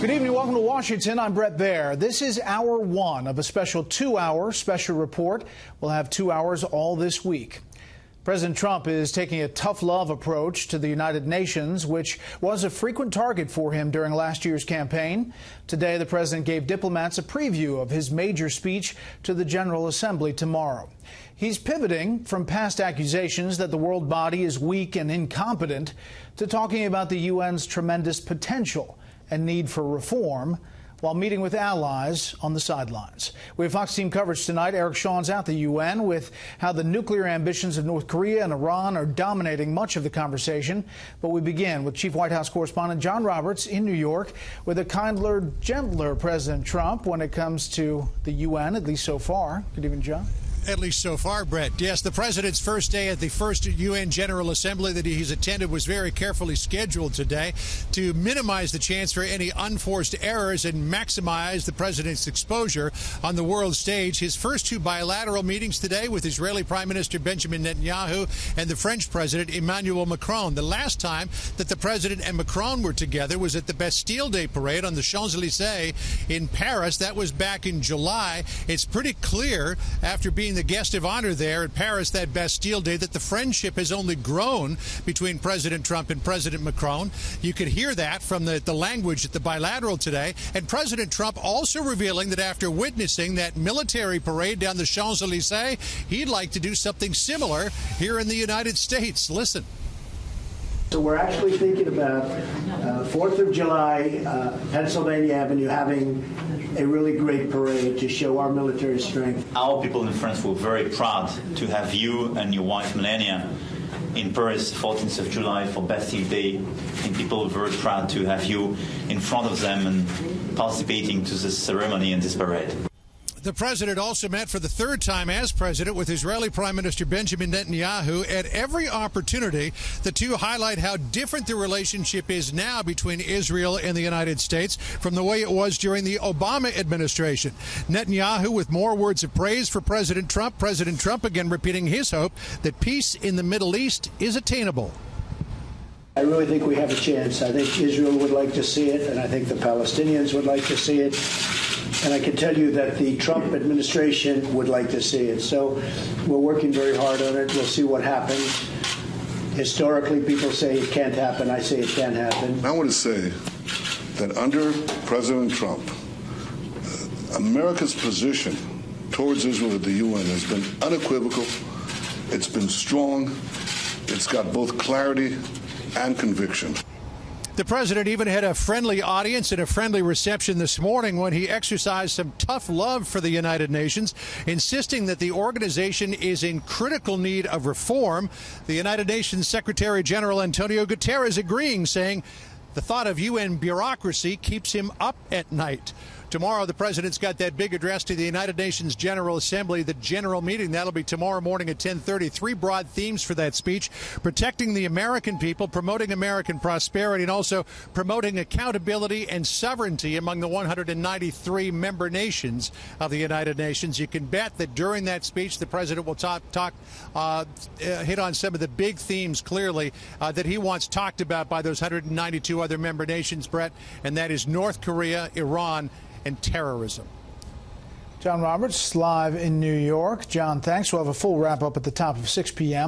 Good evening. Welcome to Washington. I'm Brett Baer. This is hour one of a special 2-hour special report. We'll have 2 hours all this week. President Trump is taking a tough love approach to the United Nations, which was a frequent target for him during last year's campaign. Today, the president gave diplomats a preview of his major speech to the General Assembly tomorrow. He's pivoting from past accusations that the world body is weak and incompetent to talking about the UN's tremendous potential and need for reform while meeting with allies on the sidelines. We have Fox team coverage tonight. Eric Shawn's at the UN with how the nuclear ambitions of North Korea and Iran are dominating much of the conversation. But we begin with Chief White House correspondent John Roberts in New York with a kinder, gentler President Trump when it comes to the UN, at least so far. Good evening, John. At least so far, Brett. Yes, the president's first day at the first UN General Assembly that he's attended was very carefully scheduled today to minimize the chance for any unforced errors and maximize the president's exposure on the world stage. His first two bilateral meetings today with Israeli Prime Minister Benjamin Netanyahu and the French President Emmanuel Macron. The last time that the president and Macron were together was at the Bastille Day parade on the Champs-Élysées in Paris. That was back in July. It's pretty clear after being the guest of honor there at Paris that Bastille Day that the friendship has only grown between President Trump and President Macron. You could hear that from the language at the bilateral today. And President Trump also revealing that after witnessing that military parade down the Champs-Élysées, he'd like to do something similar here in the United States. Listen. So we're actually thinking about 4th of July, Pennsylvania Avenue, having a really great parade to show our military strength. Our people in France were very proud to have you and your wife Melania in Paris 14th of July for Bastille Day, and people were very proud to have you in front of them and participating to this ceremony and this parade. The president also met for the third time as president with Israeli Prime Minister Benjamin Netanyahu. At every opportunity, the two highlight how different the relationship is now between Israel and the United States from the way it was during the Obama administration. Netanyahu with more words of praise for President Trump. President Trump again repeating his hope that peace in the Middle East is attainable. I really think we have a chance. I think Israel would like to see it, and I think the Palestinians would like to see it. And I can tell you that the Trump administration would like to see it. So we're working very hard on it. We'll see what happens. Historically, people say it can't happen. I say it can happen. I want to say that under President Trump, America's position towards Israel at the UN has been unequivocal. It's been strong. It's got both clarity and conviction. The president even had a friendly audience and a friendly reception this morning when he exercised some tough love for the United Nations, insisting that the organization is in critical need of reform. The United Nations Secretary General Antonio Guterres agreeing, saying the thought of UN bureaucracy keeps him up at night. Tomorrow, the president's got that big address to the United Nations General Assembly, the general meeting. That'll be tomorrow morning at 10:30. Three broad themes for that speech: protecting the American people, promoting American prosperity, and also promoting accountability and sovereignty among the 193 member nations of the United Nations. You can bet that during that speech, the president will hit on some of the big themes clearly that he wants talked about by those 192 other member nations, Brett, and that is North Korea, Iran, and terrorism. John Roberts live in New York. John, thanks. We'll have a full wrap up at the top of 6 p.m.